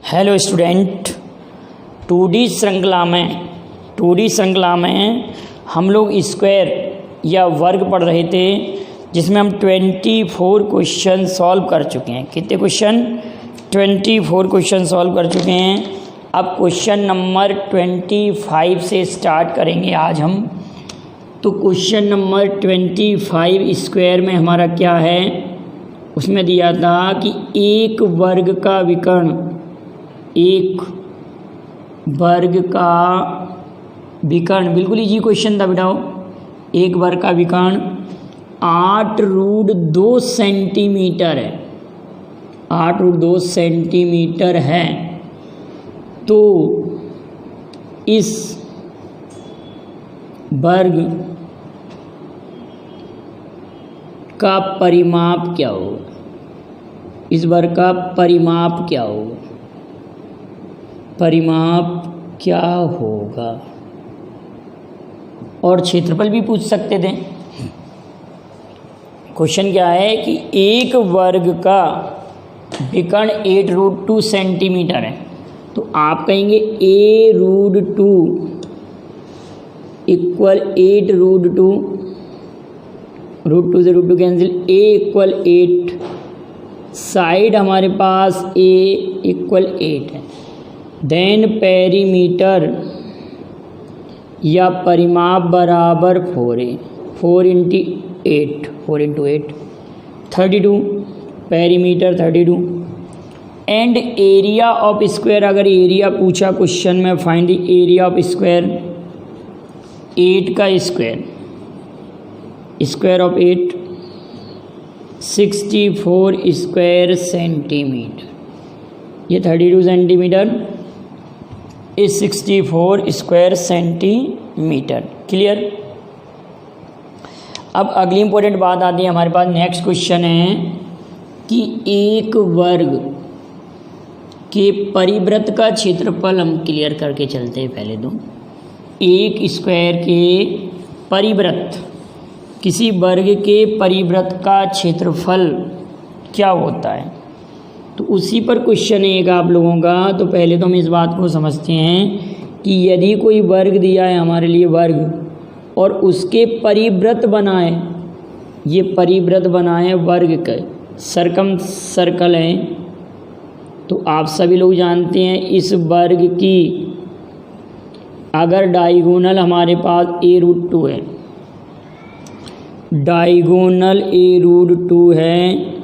Hello student, 2D श्रृंखला में हम लोग स्क्वायर या वर्ग पढ़ रहे थे, जिसमें हम 24 क्वेश्चन सॉल्व कर चुके हैं। कितने क्वेश्चन? 24 क्वेश्चन सॉल्व कर चुके हैं। अब क्वेश्चन नंबर 25 से स्टार्ट करेंगे आज हम। तो क्वेश्चन नंबर 25 स्क्वायर में हमारा क्या है, उसमें दिया था कि एक वर्ग का विकर्ण, बिल्कुल इजी क्वेश्चन था बेटाओ। एक वर्ग का विकर्ण 8√2 सेंटीमीटर है, 8√2 सेंटीमीटर है। तो इस वर्ग का परिमाप क्या होगा? इस वर्ग का परिमाप क्या होगा? और क्षेत्रफल भी पूछ सकते थे। क्वेश्चन क्या है कि एक वर्ग का विकर्ण 8√2 सेंटीमीटर है। तो आप कहेंगे a√2 इक्वल 8√2, √2 से √2 कैंसिल, a इक्वल 8, साइड हमारे पास a इक्वल 8 है। देन पेरीमीटर या परिमाप बराबर 4 है, 4 into 8 32, perimeter 32। And area of square, अगर एरिया पूछा क्वेश्चन में, find the area of square, 8 का स्क्वायर ऑफ 8 64 स्क्वायर सेंटीमीटर। ये 32 सेंटीमीटर इस 64 स्क्वायर सेंटीमीटर। क्लियर? अब अगली इंपॉर्टेंट बात आती है हमारे पास। नेक्स्ट क्वेश्चन है कि एक वर्ग के परिवृत्त का क्षेत्रफल हम क्लियर करके चलते हैं। पहले तो एक स्क्वायर के परिवृत्त, किसी वर्ग के परिवृत्त का क्षेत्रफल क्या होता है, तो उसी पर क्वेश्चन है एक आप लोगों का। तो पहले तो हम इस बात को समझते हैं कि यदि कोई वर्ग दिया है हमारे लिए, वर्ग, और उसके परिवृत्त बनाए, ये परिवृत्त बनाए वर्ग के, सर्कल है, तो आप सभी लोग जानते हैं इस वर्ग की अगर डायगोनल हमारे पास a√2 है, डायगोनल a√2 है,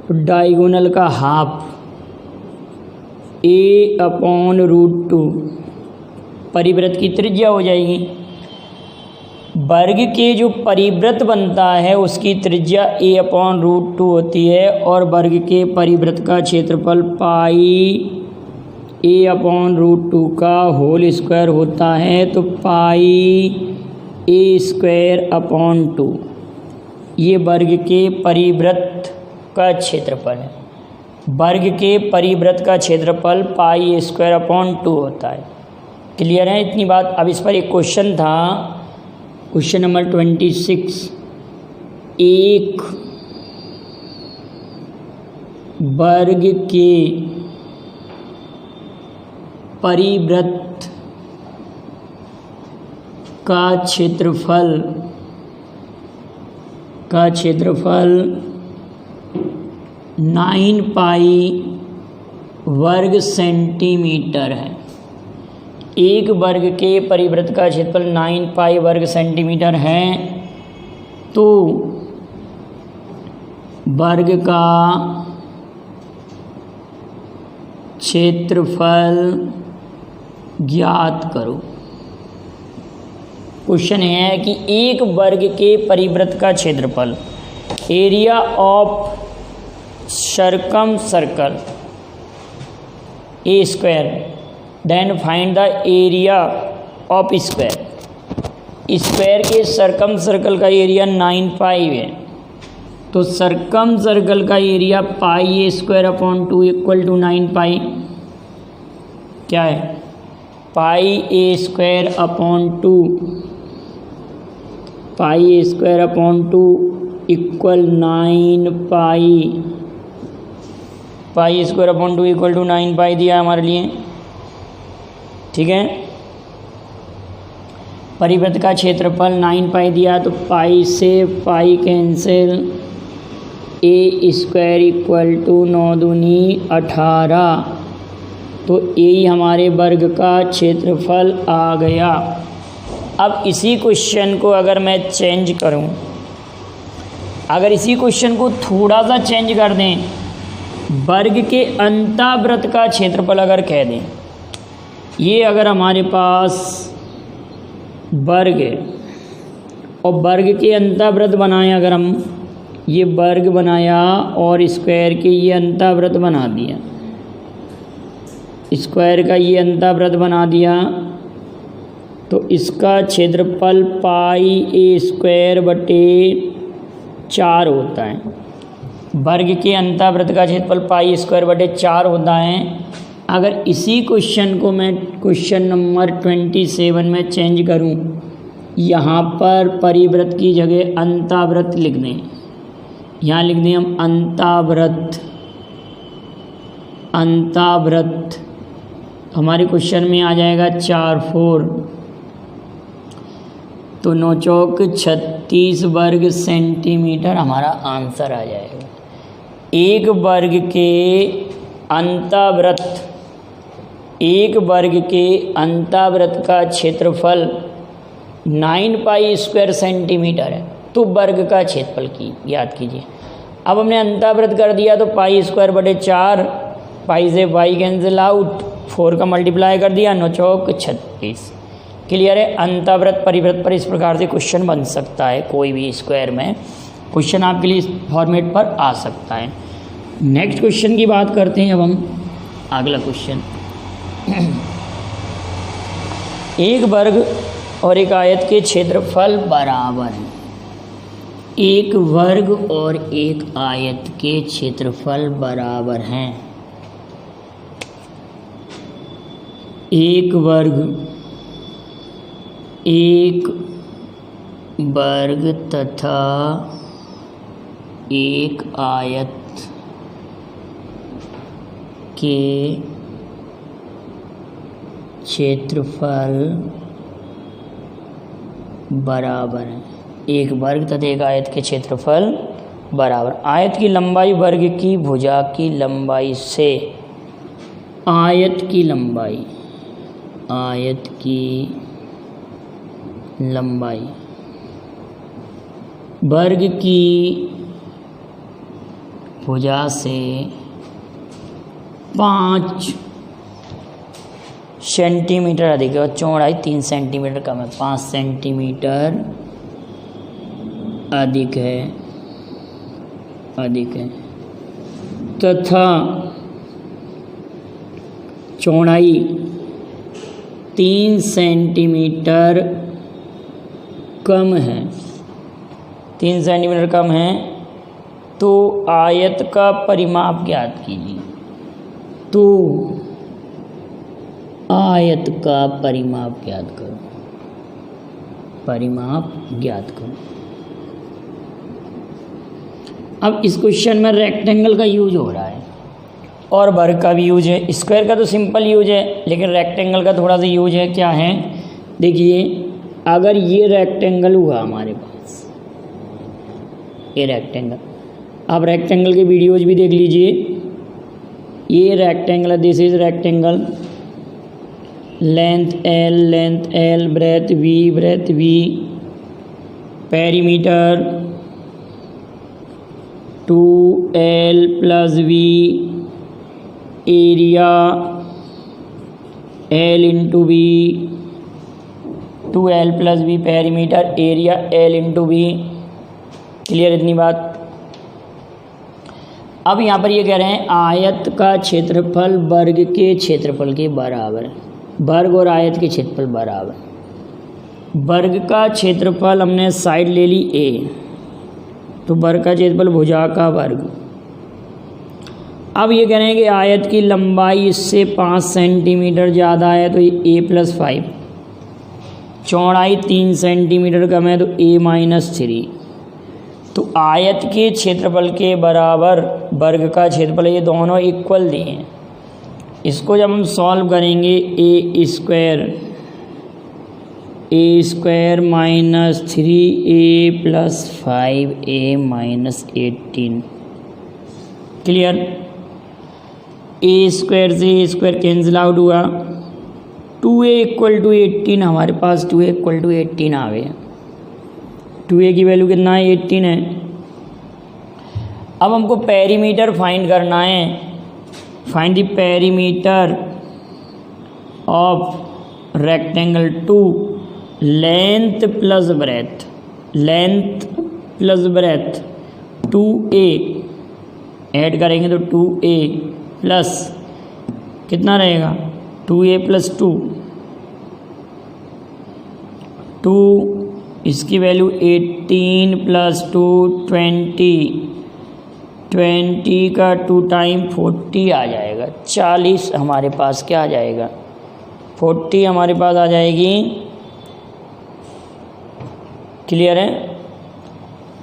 डायगोनल का हाफ a/√2 परिवृत्त की त्रिज्या हो जाएगी। वर्ग के जो परिवृत्त बनता है उसकी त्रिज्या a/√2 होती है, और वर्ग के परिवृत्त का क्षेत्रफल पाई a/√2 का होल स्क्वायर होता है। तो पाई a²/2 ये वर्ग के परिवृत्त का क्षेत्रफल है। वर्ग के परिवृत्त का क्षेत्रफल पाई a²/2 होता है। क्लियर है इतनी बात? अब इस पर एक क्वेश्चन था, क्वेश्चन नंबर 26। एक वर्ग के परिवृत्त का क्षेत्रफल 9 पाई वर्ग सेंटीमीटर है। एक वर्ग के परिवृत्त का क्षेत्रफल 9 पाई वर्ग सेंटीमीटर है। तो वर्ग का क्षेत्रफल ज्ञात करो। क्वेश्चन है कि एक वर्ग के परिवृत्त का क्षेत्रफल, area of circle a square, then find the area of square. Square के सर्कल का एरिया 9 पाई है, तो सर्कल का area pi a²/2 equal to 9 pi. क्या है? Pi a²/2 equal 9 pi square upon 2 equal to 9 pi दिया हमारे लिए, ठीक है। परिवृत्त का क्षेत्रफल 9 पाई दिया, तो पाई से pi cancel, a square equal to 9 दूनी 18, तो यही हमारे वर्ग का क्षेत्रफल आ गया। अब इसी क्वेश्चन को अगर मैं चेंज करूं, अगर इसी क्वेश्चन को थोड़ा सा चेंज कर दें, वर्ग के अंतःवृत्त का क्षेत्रफल अगर कह दें, ये अगर हमारे पास वर्ग है और वर्ग के अंतःवृत्त बनाए, अगर हम ये वर्ग बनाया और स्क्वायर के ये अंतःवृत्त बना दिया, स्क्वायर का ये अंतःवृत्त बना दिया, तो इसका क्षेत्रफल पाई ए स्क्वायर बटे 4 होता है। वर्ग के अंतःवृत्त का क्षेत्रफल पाई स्क्वायर बटे 4 होता है। अगर इसी क्वेश्चन को मैं क्वेश्चन नंबर 27 में चेंज करूं, यहाँ पर परिवृत्त की जगह अंतःवृत्त लिख दें, यहाँ लिख दें हम अंतःवृत्त, अंतःवृत्त हमारे क्वेश्चन में आ जाएगा 4 4, तो 9 चौक 36 वर्ग सेंटीमीटर हमारा आंसर आ जाएगा। एक वर्ग के अंतःवृत्त, एक वर्ग के अंतःवृत्त का क्षेत्रफल 9 पाई स्क्वायर सेंटीमीटर है, तो वर्ग का क्षेत्रफल की याद कीजिए। अब हमने अंतःवृत्त कर दिया, तो पाई स्क्वायर बटे 4, पाई से पाई कैंसिल आउट, 4 का मल्टीप्लाई कर दिया, 9 चौक 36। क्लियर है। अंतःवृत्त परिवृत्त पर इस प्रकार से क्वेश्चन बन सकता है, कोई भी स्क्वायर में क्वेश्चन आपके लिए इस फॉर्मेट पर आ सकता है। नेक्स्ट क्वेश्चन की बात करते हैं अब हम। अगला क्वेश्चन, एक वर्ग और एक आयत के क्षेत्रफल बराबर हैं। एक वर्ग और एक आयत के क्षेत्रफल बराबर हैं। एक वर्ग तथा एक आयत के क्षेत्रफल बराबर है। एक वर्ग तथा एक आयत के क्षेत्रफल बराबर। आयत की लंबाई वर्ग की भुजा की लंबाई से, आयत की लंबाई, आयत की लंबाई वर्ग की भुजा से 5 सेंटीमीटर अधिक है और चौड़ाई 3 सेंटीमीटर कम है। 5 सेंटीमीटर अधिक है, अधिक है, तथा चौड़ाई 3 सेंटीमीटर कम है, 3 सेंटीमीटर कम है, तो आयत का परिमाप ज्ञात कीजिए। तो आयत का परिमाप ज्ञात करो, परिमाप ज्ञात करो। अब इस क्वेश्चन में रेक्टेंगल का यूज हो रहा है और वर्ग का भी यूज है। स्क्वायर का तो सिंपल यूज है, लेकिन रेक्टेंगल का थोड़ा सा यूज है। क्या है, देखिए, अगर ये रेक्टेंगल हुआ हमारे पास, ये रेक्टेंगल, आप रेक्टेंगल के वीडियोज भी देख लीजिए। ये rectangle, this is rectangle, length L, breadth V, perimeter 2l + v, area l × v, 2l + v perimeter, area l × v। Clear इतनी बात। अब यहाँ पर ये कह रहे हैं आयत का क्षेत्रफल वर्ग के क्षेत्रफल के बराबर है। वर्ग और आयत के क्षेत्रफल बराबर। वर्ग का क्षेत्रफल हमने साइड ले ली a, तो वर्ग का क्षेत्रफल भुजा का वर्ग। अब ये कह रहे हैं कि आयत की लंबाई इससे 5 सेंटीमीटर ज़्यादा है, तो ये a + 5, चौड़ाई 3 सेंटीमीटर कम है, तो a - 3। तो आयत के क्षेत्रफल के बराबर वर्ग का क्षेत्रफल, ये दोनों इक्वल दिए हैं। इसको जब हम सॉल्व करेंगे, A square minus 3a plus 5a minus 18, clear. A square से ए स्क्वायर कैंसिल आउट हुआ, 2a इक्वल टू 18, हमारे पास 2a इक्वल टू 18 आ गया। 2a की वैल्यू कितना है, 18 है। अब हमको पेरीमीटर फाइंड करना है। Find the perimeter of rectangle 2, length plus breadth, length plus breadth 2a add करेंगे तो 2a प्लस कितना रहेगा, 2a प्लस 2, इसकी वैल्यू 18 प्लस 2 20 का 2 टाइम 40 आ जाएगा। 40 हमारे पास क्या आ जाएगा, 40 हमारे पास आ जाएगी, क्लियर है।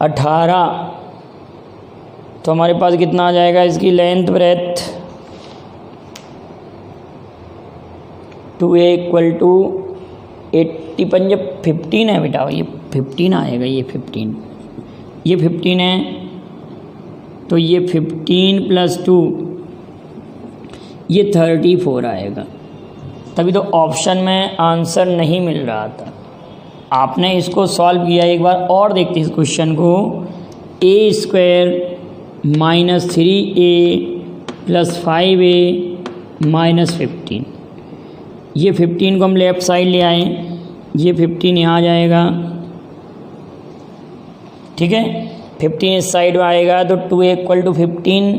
18 तो हमारे पास कितना आ जाएगा, इसकी length breadth 2a equal to 80 पंजे 15 है बेटा, ये 15 आएगा, ये 15 है, तो ये 15 प्लस 2 ये 34 आएगा। तभी तो ऑप्शन में आंसर नहीं मिल रहा था। आपने इसको सॉल्व किया, एक बार और देखते हैं इस क्वेश्चन को। A square minus 3a plus 5a minus 15, ये 15 को हम लेफ़्ट साइड ले आए, ये 15 यहाँ आ जाएगा, ठीक है। 15 इस साइड में आएगा तो 2a इक्वल टू 15,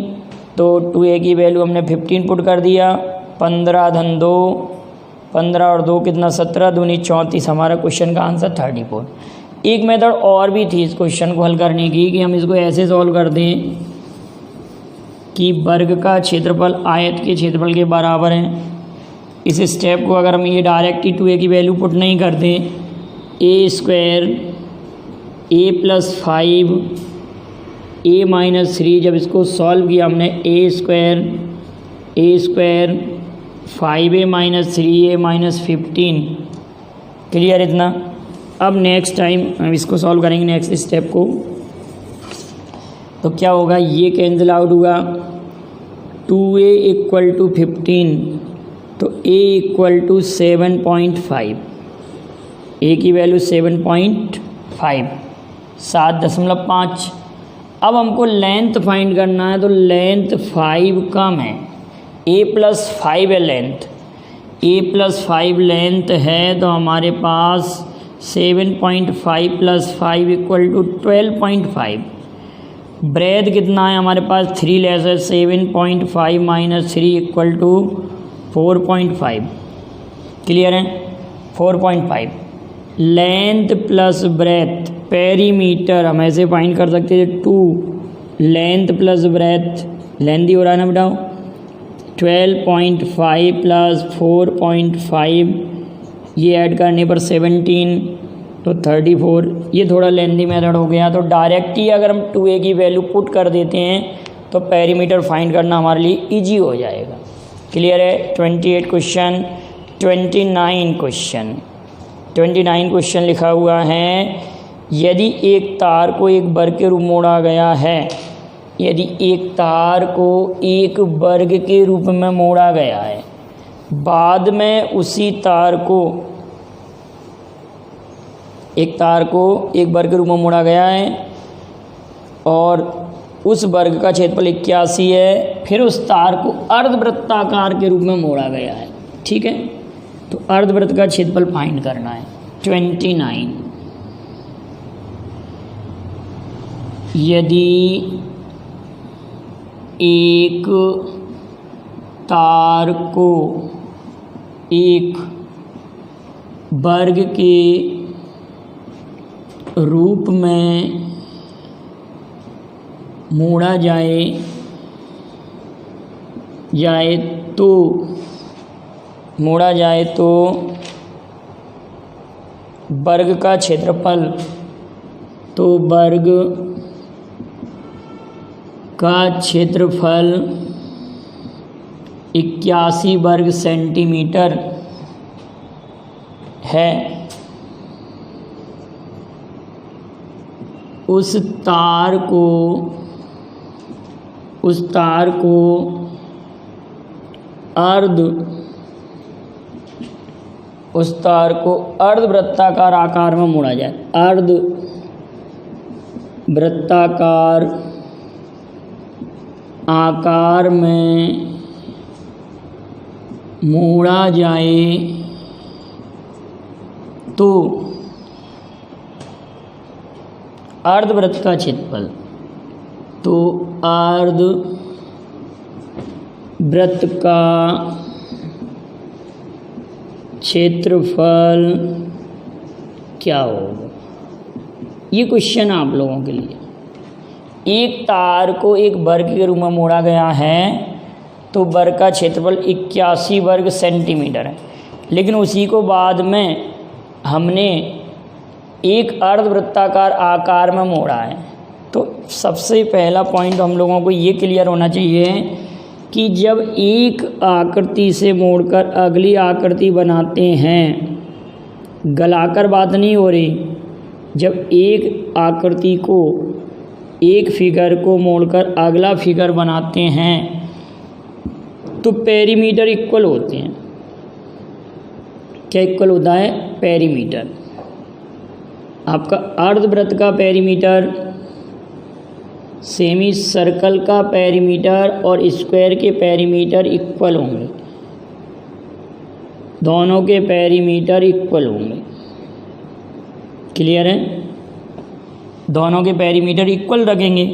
तो 2a की वैल्यू हमने 15 पुट कर दिया। 15 धन 2, 15 और 2 कितना, 17 दूनी 34, हमारा क्वेश्चन का आंसर 34। एक मेथड और भी थी इस क्वेश्चन को हल करने की, कि हम इसको ऐसे सॉल्व कर दें कि वर्ग का क्षेत्रफल आयत के क्षेत्रफल के बराबर है। इस स्टेप को अगर हम ये डायरेक्ट ही 2a की वैल्यू पुट नहीं करते, A square a plus 5 a minus 3, जब इसको सॉल्व किया हमने, A square 5a minus 3a minus 15, clear इतना। अब नेक्स्ट टाइम हम इसको सॉल्व करेंगे, नेक्स्ट स्टेप को, तो क्या होगा, ये कैंसिल आउट हुआ, 2a इक्वल टू 15, तो a इक्वल टू 7.5, a की वैल्यू 7.5, 7.5। अब हमको लेंथ फाइंड करना है, तो लेंथ 5 कम है, a प्लस 5 है लेंथ, a प्लस 5 लेंथ है, तो हमारे पास 7.5 प्लस 5 इक्वल टू 12.5। ब्रेथ कितना है हमारे पास, 3 लेस है, 7.5 माइनस 3 इक्वल टू 4.5, क्लियर है, 4.5। लेंथ प्लस ब्रेथ पेरीमीटर हम ऐसे फाइंड कर सकते हैं, 2 लेंथ प्लस ब्रेथ, लेंथ ही हो रहा है ना बेटा, 12.5 प्लस 4.5, ये ऐड करने पर 17, तो 34। ये थोड़ा लेंथी मेथड हो गया, तो डायरेक्ट ही अगर हम 2a की वैल्यू पुट कर देते हैं तो पेरीमीटर फाइंड करना हमारे लिए इजी हो जाएगा, क्लियर है। 28 क्वेश्चन, 29 क्वेश्चन लिखा हुआ है, यदि एक तार को एक वर्ग के रूप में मोड़ा गया है, यदि एक तार को एक वर्ग के रूप में मोड़ा गया है, बाद में उसी तार को एक वर्ग के रूप में मोड़ा गया है और उस वर्ग का क्षेत्रफल 81 है, फिर उस तार को अर्धवृत्ताकार के रूप में मोड़ा गया है, ठीक है। तो अर्धवृत्त का क्षेत्रफल फाइंड करना है। 29, यदि एक तार को एक वर्ग के रूप में मोड़ा जाए तो वर्ग का क्षेत्रफल, तो वर्ग का क्षेत्रफल 81 वर्ग सेंटीमीटर है, उस तार को अर्धवृत्ताकार आकार में मोड़ा जाए। अर्धवृत्ताकार आकार में मोड़ा जाए तो अर्धवृत्त का क्षेत्रफल, तो अर्धवृत्त का क्षेत्रफल क्या होगा? ये क्वेश्चन आप लोगों के लिए। एक तार को एक वर्ग के रूप में मोड़ा गया है तो वर्ग का क्षेत्रफल 81 वर्ग सेंटीमीटर है, लेकिन उसी को बाद में हमने एक अर्धवृत्ताकार आकार में मोड़ा है। तो सबसे पहला पॉइंट हम लोगों को ये क्लियर होना चाहिए कि जब एक आकृति से मोड़कर अगली आकृति बनाते हैं, गलाकर बात नहीं हो रही, जब एक आकृति को, एक फिगर को मोड़कर अगला फिगर बनाते हैं तो पेरीमीटर इक्वल होते हैं। क्या इक्वल होता है? पेरीमीटर। आपका अर्धवृत्त का पेरीमीटर, सेमी सर्कल का पेरीमीटर और स्क्वायर के पेरीमीटर इक्वल होंगे, दोनों के पेरीमीटर इक्वल होंगे। क्लियर है? दोनों के पेरीमीटर इक्वल रखेंगे।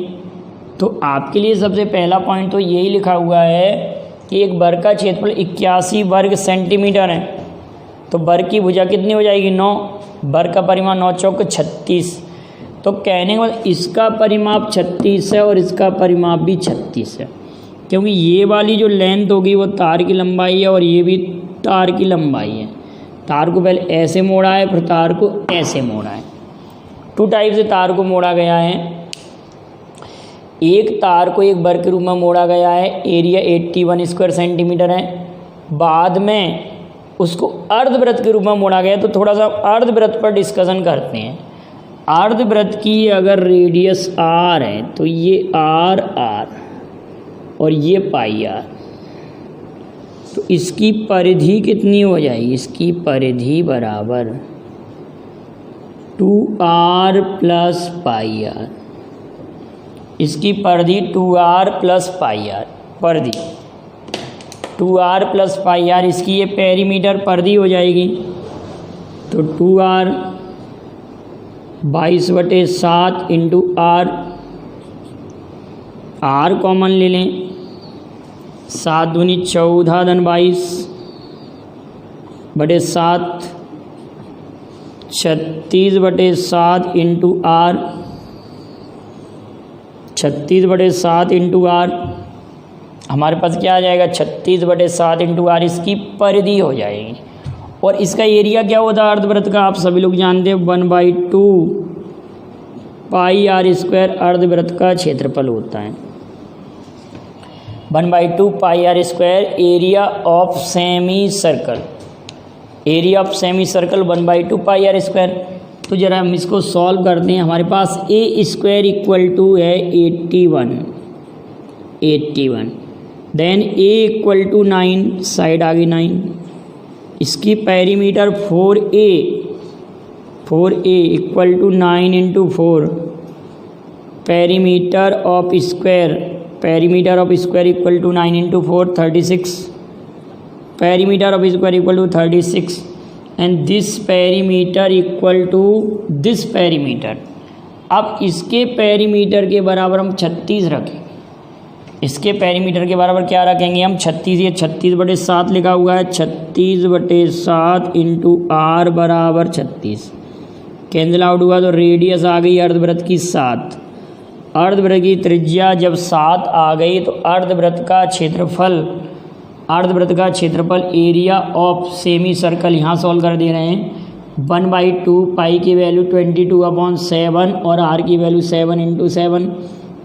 तो आपके लिए सबसे पहला पॉइंट तो यही लिखा हुआ है कि एक वर्ग का क्षेत्रफल 81 वर्ग सेंटीमीटर है, तो वर्ग की भुजा कितनी हो जाएगी? 9। वर्ग का परिमाप 9 चौक 36। तो कहने के बाद इसका परिमाप 36 है और इसका परिमाप भी 36 है, क्योंकि ये वाली जो लेंथ होगी वो तार की लंबाई है और ये भी तार की लंबाई है। तार को पहले ऐसे मोड़ा है, फिर तार को ऐसे मोड़ा है। 2 टाइप से तार को मोड़ा गया है। एक तार को एक वर्ग के रूप में मोड़ा गया है, एरिया 81 स्क्वायर सेंटीमीटर है। बाद में उसको अर्धवृत्त के रूप में मोड़ा गया। तो थोड़ा सा अर्धवृत्त पर डिस्कशन करते हैं। अर्धवृत्त की अगर रेडियस r है तो ये r और ये पाई r, तो इसकी परिधि कितनी हो जाएगी? इसकी परिधि बराबर 2r प्लस पाई r। इसकी परिधि 2r प्लस पाई r, परिधि 2r प्लस पाई r। इसकी ये पेरीमीटर परिधि हो जाएगी। तो 2r 22/7 इंटू r कॉमन ले लें, 7 दूनी 14 धन 22/7, 36/7 इंटू r, 36/7 इंटू r। हमारे पास क्या आ जाएगा? 36/7 इंटू r इसकी परिधि हो जाएगी। और इसका एरिया क्या होता है अर्धवृत्त का? आप सभी लोग जानते हैं 1/2 पाई r स्क्वायर अर्धवृत्त का क्षेत्रफल होता है। 1/2 pi r square area of semi circle, area of semi circle 1/2 pi r square. तो जरा हम इसको सॉल्व करते हैं। हमारे पास a स्क्वायर इक्वल टू है 81, then a equal to 9, side आ गई 9। इसकी perimeter 4a equal to 9 into 4, perimeter of square equal to 9 into 4 36, perimeter of square equal to 36 and this perimeter equal to this perimeter. अब इसके perimeter के बराबर हम 36 रखें। इसके पेरीमीटर के बराबर क्या रखेंगे हम? 36। ये 36/7 लिखा हुआ है, 36/7 इंटू r बराबर 36। कैंसिल आउट हुआ तो रेडियस आ गई अर्धवृत्त की 7। अर्धवृत्त की त्रिज्या जब 7 आ गई तो अर्धवृत्त का क्षेत्रफल एरिया ऑफ सेमी सर्कल यहाँ सॉल्व कर दे रहे हैं। 1/2 पाई की वैल्यू 22/7 और r की वैल्यू 7 इंटू 7,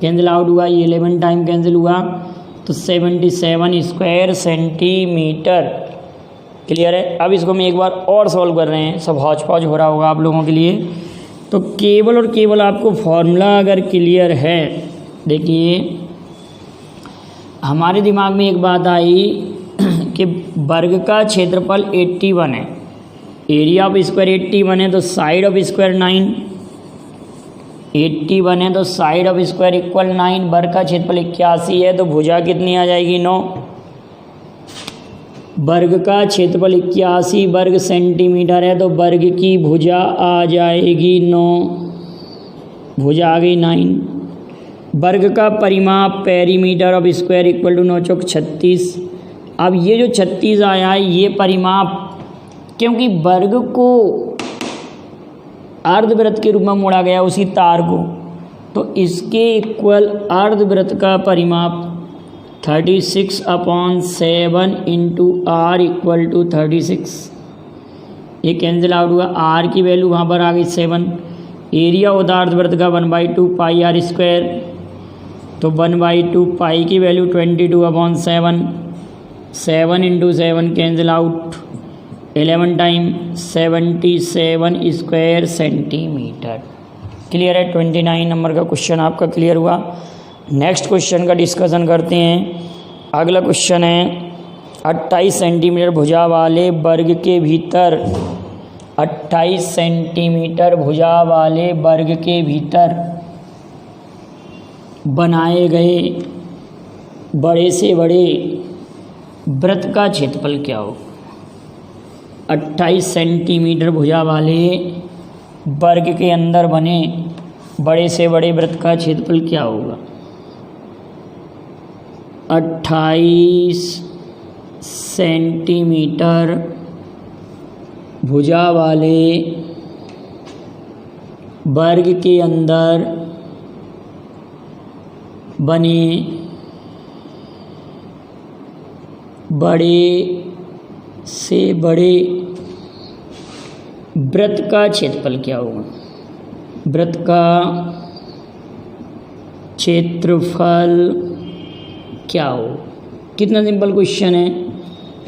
कैंसिल आउट हुआ, ये 11 टाइम कैंसिल हुआ, तो 77 स्क्वायर सेंटीमीटर। क्लियर है। अब इसको हम एक बार और सॉल्व कर रहे हैं, सब हौच पौच हो रहा होगा आप लोगों के लिए। तो केवल और केवल आपको फॉर्मूला अगर क्लियर है, देखिए हमारे दिमाग में एक बात आई कि वर्ग का क्षेत्रफल 81 है, एरिया ऑफ स्क्वायर 81 है, तो साइड ऑफ स्क्वायर 9, 81 है तो साइड ऑफ स्क्वायर इक्वल 9, वर्ग का क्षेत्रफल 81 है, तो भुजा कितनी आ जाएगी 9। वर्ग का क्षेत्रफल 81 वर्ग सेंटीमीटर है, तो वर्ग की भुजा आ जाएगी 9, भुजा आ गई 9। वर्ग का परिमाप perimeter of square equal to 9 चौक 36। अब ये जो 36 आया है ये परिमाप, क्योंकि वर्ग को अर्धवृत्त के रूप में मोड़ा गया उसी तार को, तो इसके इक्वल अर्धवृत्त का परिमाप 36/7 इंटू आर इक्वल टू 36। ये कैंसिल आउट हुआ, आर की वैल्यू वहाँ पर आ गई 7। एरिया होता अर्धवृत्त का 1/2 पाई आर स्क्वायर, तो 1/2 पाई की value 22/7, 7 into 7 cancel out, 11 time 77 square centimetre. Clear है। 29 नंबर का क्वेश्चन आपका क्लियर हुआ। नेक्स्ट क्वेश्चन का डिस्कशन करते हैं। अगला क्वेश्चन है 28 सेंटीमीटर भुजा वाले वर्ग के भीतर, 28 सेंटीमीटर भुजा वाले वर्ग के भीतर बनाए गए बड़े से बड़े वृत्त का क्षेत्रफल क्या हो। 28 सेंटीमीटर भुजा वाले वर्ग के अंदर बने बड़े से बड़े वृत्त का क्षेत्रफल क्या होगा। 28 सेंटीमीटर भुजा वाले वर्ग के अंदर बने बड़े से बड़े वृत्त का क्षेत्रफल क्या होगा। वृत्त का क्षेत्रफल क्या हो। कितना सिंपल क्वेश्चन है।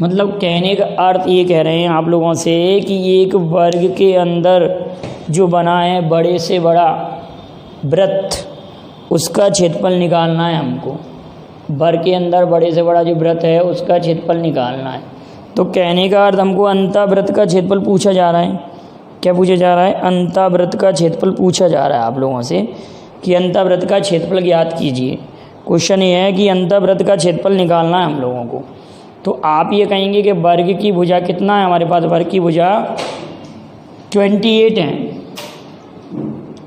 मतलब कहने का अर्थ ये कह रहे हैं आप लोगों से कि एक वर्ग के अंदर जो बना है बड़े से बड़ा वृत्त, उसका क्षेत्रफल निकालना है हमको। वर्ग के अंदर बड़े से बड़ा जो वृत्त है उसका क्षेत्रफल निकालना है। तो कहने का अर्थ हमको अंतःवृत्त का क्षेत्रफल पूछा जा रहा है। क्या पूछा जा रहा है। अंतःवृत्त का क्षेत्रफल पूछा जा रहा है आप लोगों से कि अंतःवृत्त का क्षेत्रफल ज्ञात कीजिए। क्वेश्चन ये है कि अंतःवृत्त का क्षेत्रफल निकालना है हम लोगों को। तो आप ये कहेंगे कि वर्ग की भुजा कितना है हमारे पास। वर्ग की भुजा 28 है,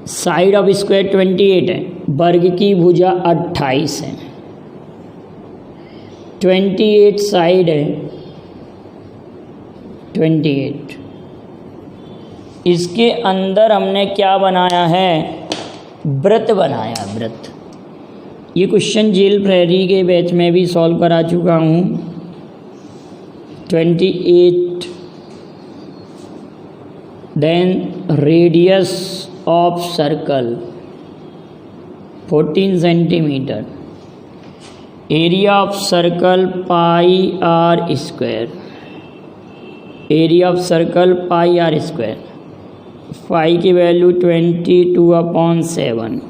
साइड ऑफ स्क्वायर 28 है, वर्ग की भुजा 28 है, 28 साइड है 28। इसके अंदर हमने क्या बनाया है, वृत्त बनाया, वृत्त। ये क्वेश्चन जेल प्रहरी के बैच में भी सॉल्व करा चुका हूँ। 28 then radius of circle 14 centimetre, area of circle pi R square, area of circle pi R square, pi की वैल्यू 22/7,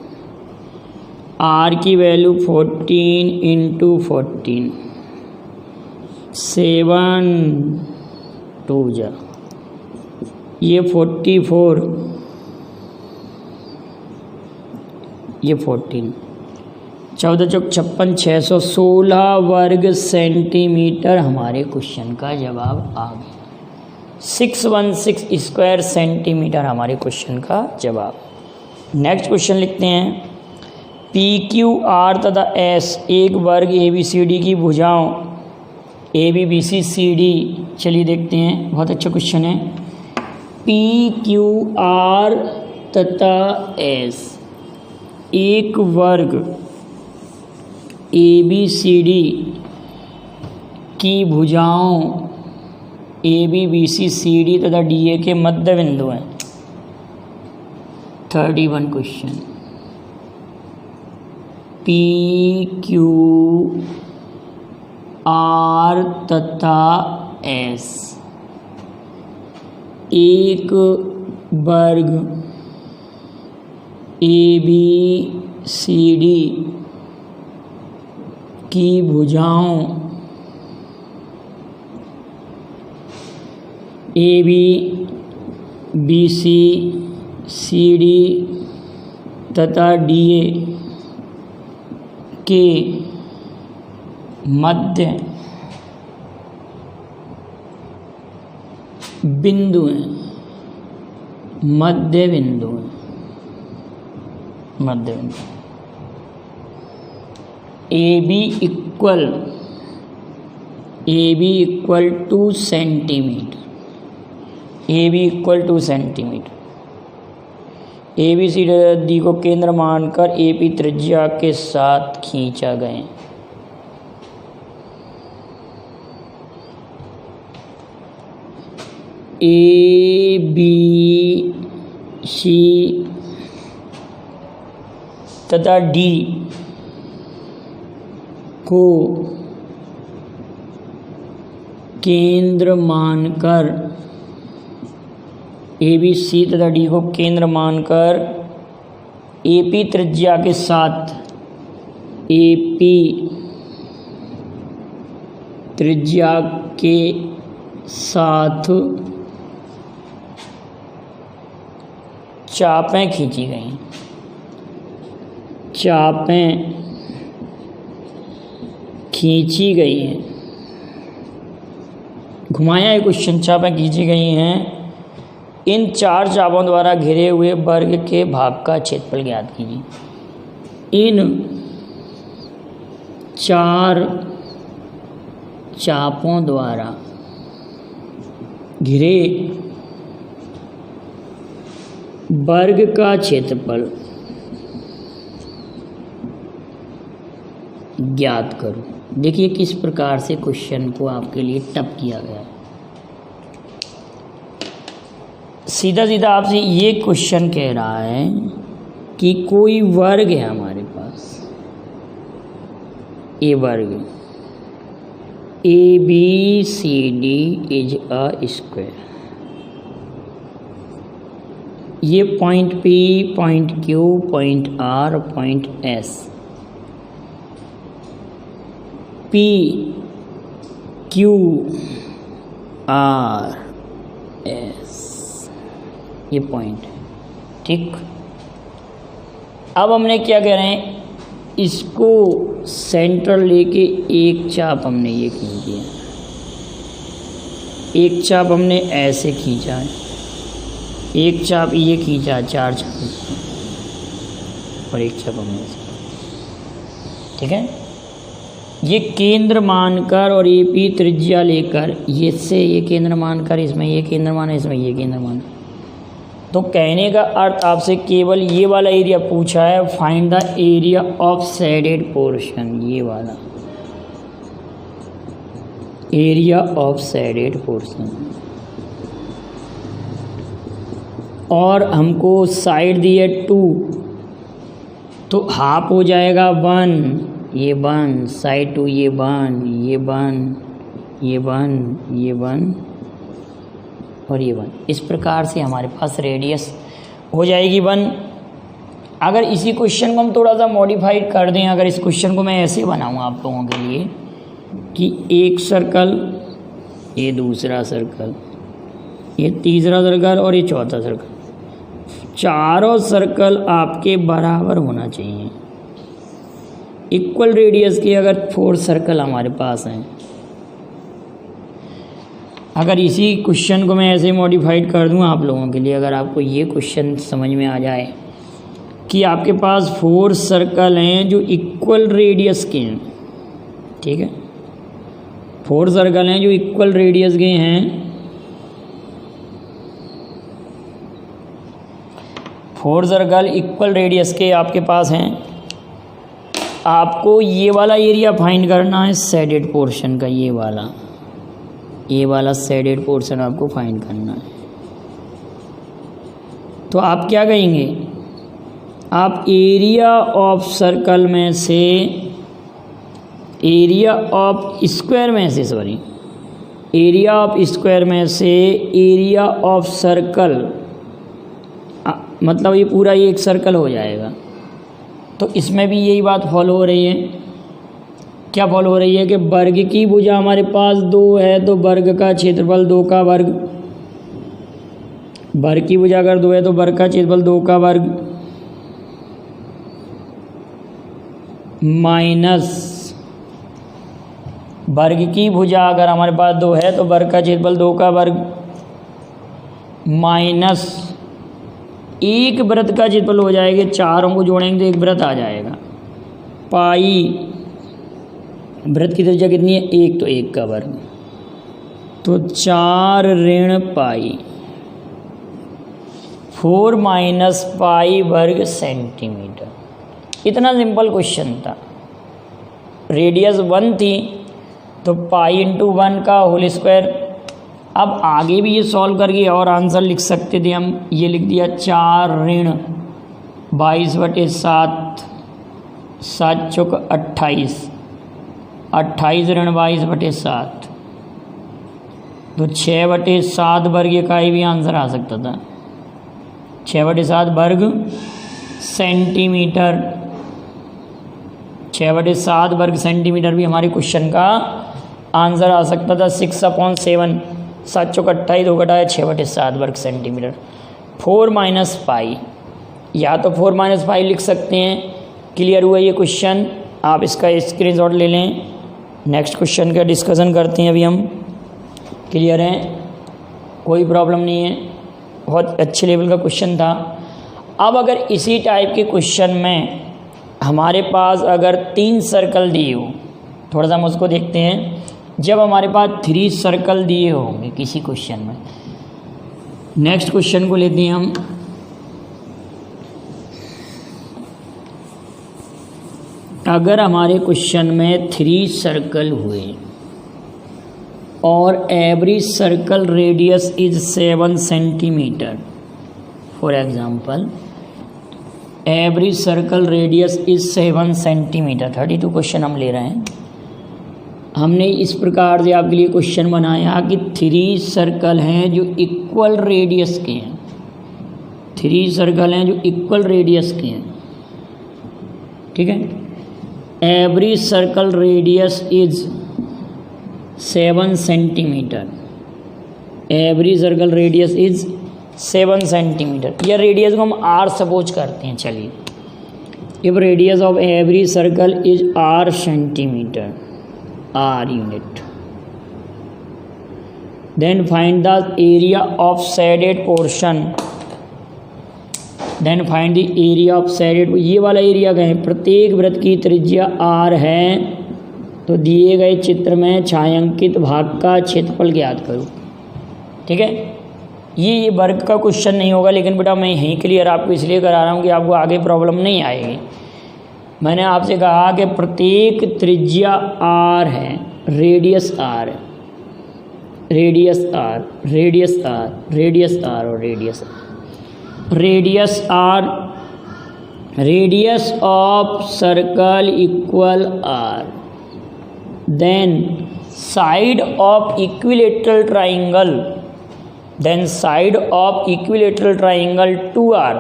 आर की वैल्यू 14 इंटू 14, 7 2 जा, ये 44, ये 14, 14 चौक 56, 616 वर्ग सेंटीमीटर हमारे क्वेश्चन का जवाब आ गया। 616 स्क्वायर सेंटीमीटर हमारे क्वेश्चन का जवाब। नेक्स्ट क्वेश्चन लिखते हैं। पी क्यू आर तथा एस एक वर्ग ए बी सी डी की भुजाओं A B B C C D, चलिए देखते हैं, बहुत अच्छा क्वेश्चन है। पी क्यू आर तथा एस एक वर्ग ए बी सी डी की भुजाओं A B B C C D तथा डी ए के मध्य बिंदु हैं। 31 क्वेश्चन। P, Q, R तथा S एक वर्ग ABCD की भुजाओं AB, BC, CD तथा DA के मध्य बिंदु हैं, मध्य बिंदु AB इक्वल 2 सेंटीमीटर, ABCD को केंद्र मानकर AP त्रिज्या के साथ खींचा गए। ABC तथा D को केंद्र मानकर ABC तथा D को केंद्र मानकर AP त्रिज्या के साथ चापें खींची गई। हैं, घुमाया है क्वेश्चन। चापें खींची गई हैं। इन 4 चापों द्वारा घिरे हुए वर्ग के भाग का क्षेत्रफल ज्ञात कीजिए। इन 4 चापों द्वारा घिरे वर्ग का क्षेत्रफल ज्ञात करो। देखिए किस प्रकार से क्वेश्चन को आपके लिए टफ किया गया है। सीधा सीधा आपसे ये क्वेश्चन कह रहा है कि कोई वर्ग है हमारे पास, ये वर्ग ABCD इज अ स्क्वायर। ये point P, point Q, point R, point S, P, Q, R, S ये पॉइंट है, ठीक। अब हमने क्या कह रहे हैं, इसको सेंटर लेके एक चाप हमने ये खींच दिया, एक चाप हमने ऐसे खींचा है, एक चाप ये खींचा, 4 चाप और एक चाप हमने ऐसे, ठीक है। ये केंद्र मानकर और AP त्रिज्या लेकर ये से ये केंद्र मानकर, इसमें ये केंद्र मान, इसमें ये केंद्र मान। तो कहने का अर्थ आपसे केवल ये वाला एरिया पूछा है, find the area of shaded portion, ये वाला एरिया ऑफ शेडेड पोर्शन। और हमको साइड दी है 2, तो हाफ हो जाएगा 1, ये 1, साइड 2 ये 1, ये 1, ये 1, ये 1 और ये 1। इस प्रकार से हमारे पास रेडियस हो जाएगी 1। अगर इसी क्वेश्चन को हम थोड़ा सा मॉडिफाइड कर दें, अगर इस क्वेश्चन को मैं ऐसे बनाऊँ आप लोगों के लिए कि एक सर्कल, ये दूसरा सर्कल, ये तीसरा सर्कल और ये चौथा सर्कल, चारों सर्कल आपके बराबर होना चाहिए, इक्वल रेडियस के। अगर 4 सर्कल हमारे पास हैं, अगर इसी क्वेश्चन को मैं ऐसे मॉडिफाइड कर दूं आप लोगों के लिए, अगर आपको ये क्वेश्चन समझ में आ जाए कि आपके पास 4 सर्कल हैं जो इक्वल रेडियस के हैं, ठीक है, 4 सर्कल हैं जो इक्वल रेडियस के हैं, 4 सर्कल इक्वल रेडियस के आपके पास हैं। आपको ये वाला एरिया फाइंड करना है शेडेड पोर्शन का, ये वाला शेडेड पोर्शन आपको फाइंड करना है। तो आप क्या कहेंगे, आप एरिया ऑफ सर्कल में से, एरिया ऑफ स्क्वायर में से, सॉरी, एरिया ऑफ स्क्वायर में से एरिया ऑफ सर्कल, मतलब ये पूरा ये एक सर्कल हो जाएगा। तो इसमें भी यही बात फॉलो हो रही है। क्या फॉलो हो रही है कि वर्ग की भुजा हमारे पास 2 है, तो वर्ग का क्षेत्रफल 2 का वर्ग, वर्ग की भुजा अगर 2 है तो वर्ग का क्षेत्रफल 2 का वर्ग माइनस वर्ग की भुजा अगर हमारे पास 2 है तो वर्ग का क्षेत्रफल 2 का वर्ग माइनस एक वृत्त का क्षेत्रफल हो जाएगा, चारों को जोड़ेंगे तो एक वृत्त आ जाएगा, पाई, वृत्त की त्रिज्या कितनी है 1, तो 1 का वर्ग, तो 4 ऋण पाई 4 माइनस पाई वर्ग सेंटीमीटर। इतना सिंपल क्वेश्चन था। रेडियस 1 थी तो पाई इंटू 1 का होल स्क्वायर। अब आगे भी ये सॉल्व करके और आंसर लिख सकते थे हम। ये लिख दिया 4 ऋण 22/7, 7 चौक 28, 28 ऋण 22/7, तो 6/7 वर्ग इकाई भी आंसर आ सकता था। 6/7 वर्ग सेंटीमीटर, 6/7 वर्ग सेंटीमीटर भी हमारे क्वेश्चन का आंसर आ सकता था। 6/7, 7 चौक 28, 2 घटाया 6/7 वर्ग सेंटीमीटर। 4 माइनस पाई, या तो 4 माइनस पाई लिख सकते हैं। क्लियर हुआ ये क्वेश्चन? आप इसका स्क्रीनशॉट ले लें। नेक्स्ट क्वेश्चन का डिस्कशन करते हैं अभी हम। क्लियर है, कोई प्रॉब्लम नहीं है, बहुत अच्छे लेवल का क्वेश्चन था। अब अगर इसी टाइप के क्वेश्चन में हमारे पास अगर 3 सर्कल दिए हो, थोड़ा सा हम उसको देखते हैं। जब हमारे पास 3 सर्कल दिए होंगे किसी क्वेश्चन में, नेक्स्ट क्वेश्चन को लेते हैं हम। अगर हमारे क्वेश्चन में 3 सर्कल हुए और average circle radius is 7 centimetre, for example average circle radius is 7 centimetre. 32 question हम ले रहे हैं। हमने इस प्रकार से आपके लिए क्वेश्चन बनाया कि 3 सर्कल हैं जो इक्वल रेडियस के हैं, 3 सर्कल हैं जो इक्वल रेडियस के हैं, ठीक है। Average circle radius is 7 centimetre, average circle radius is 7 centimetre. या रेडियस को हम r सपोज करते हैं। चलिए, if radius of average circle is r centimetre, r unit, then find the area of shaded portion, then find the area of shaded. ये वाला area का है, प्रत्येक वृत्त की त्रिज्या r है, तो दिए गए चित्र में छायांकित भाग का क्षेत्रफल ज्ञात करो। ठीक है, ये वर्ग का क्वेश्चन नहीं होगा, लेकिन बेटा मैं यहीं क्लियर आपको इसलिए करा रहा हूँ कि आपको आगे प्रॉब्लम नहीं आएगी। मैंने आपसे कहा कि प्रत्येक त्रिज्या r है, रेडियस r है, radius r, radius r, radius r और radius r, radius r, radius of circle equal r, then side of equilateral triangle, then side of equilateral triangle 2r,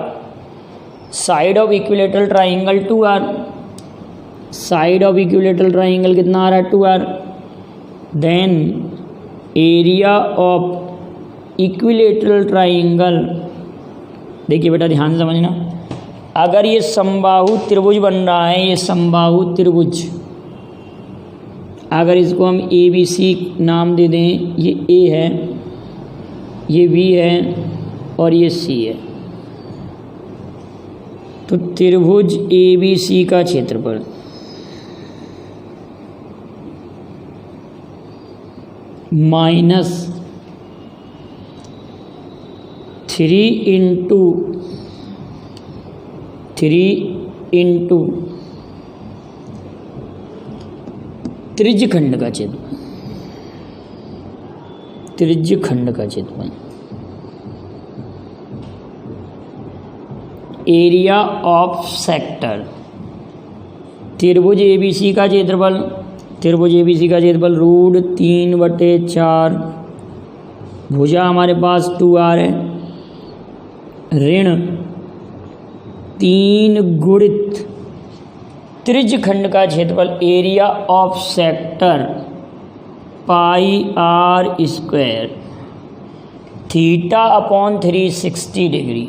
side of equilateral triangle 2r, side of equilateral triangle कितना आ रहा है 2r, then area of equilateral triangle। देखिए बेटा ध्यान से समझना, अगर ये समबाहु त्रिभुज बन रहा है, ये समबाहु त्रिभुज, अगर इसको हम ABC नाम दे दें, ये A है, ये B है और ये C है, तो त्रिभुज ABC का क्षेत्रफल माइनस 3 इंटू त्रिज्यखंड का क्षेत्रफल, त्रिज्यखंड का क्षेत्रफल एरिया ऑफ सेक्टर। त्रिभुज ABC का क्षेत्रफल, त्रिभुज ABC का क्षेत्रफल √3/4, भुजा हमारे पास 2r है, ऋण 3 गुणित त्रिज्यखंड का क्षेत्रफल area of sector πr², θ/360 degree.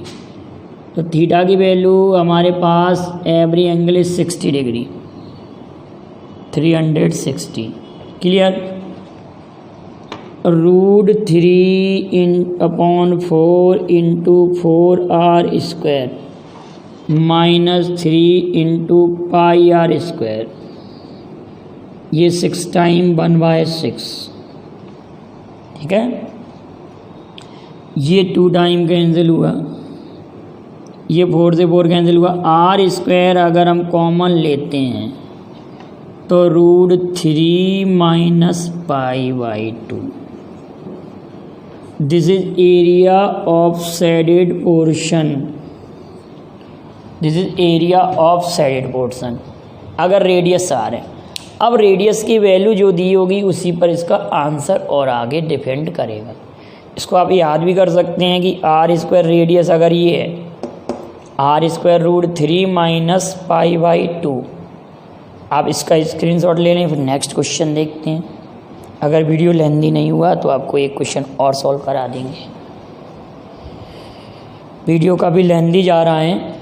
तो थीटा की वैल्यू हमारे पास every angle is 60 degree, 360। Clear. √3/4 × 4r² -3 × πr², ये 6 टाइम 1/6। ठीक है, ये 2 टाइम कैंसिल हुआ, ये 4 से 4 कैंसिल हुआ। r² अगर हम कॉमन लेते हैं तो √3 - π/2। This is area of shaded portion, this is area of shaded portion. अगर रेडियस r है, अब रेडियस की वैल्यू जो दी होगी उसी पर इसका आंसर और आगे डिपेंड करेगा। इसको आप याद भी कर सकते हैं कि r² रेडियस अगर ये है, r² √3 - π/2। आप इसका स्क्रीनशॉट ले लें, फिर नेक्स्ट क्वेश्चन देखते हैं। अगर वीडियो लेंथी नहीं हुआ तो आपको एक क्वेश्चन और सॉल्व करा देंगे। वीडियो काफ़ी लेंथी जा रहा है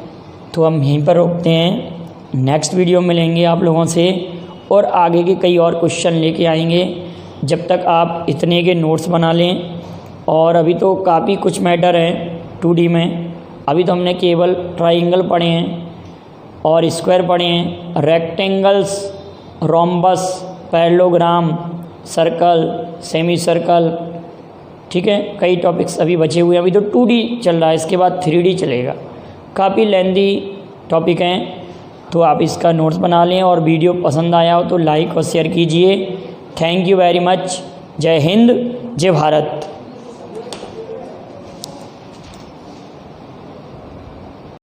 तो हम यहीं पर रोकते हैं। नेक्स्ट वीडियो मिलेंगे आप लोगों से और आगे के कई और क्वेश्चन लेके आएंगे। जब तक आप इतने के नोट्स बना लें। और अभी तो काफ़ी कुछ मैटर है 2D में। अभी तो हमने केवल ट्राइंगल पढ़े हैं और स्क्वायर पढ़े हैं, rectangles, rhombus, parallelogram, circle, semi circle. ठीक है, कई टॉपिक्स अभी बचे हुए हैं। अभी तो 2D चल रहा है, इसके बाद 3D चलेगा। काफ़ी लेंथी टॉपिक हैं, तो आप इसका नोट्स बना लें। और वीडियो पसंद आया हो तो लाइक और शेयर कीजिए। Thank you very much. जय हिंद, जय भारत।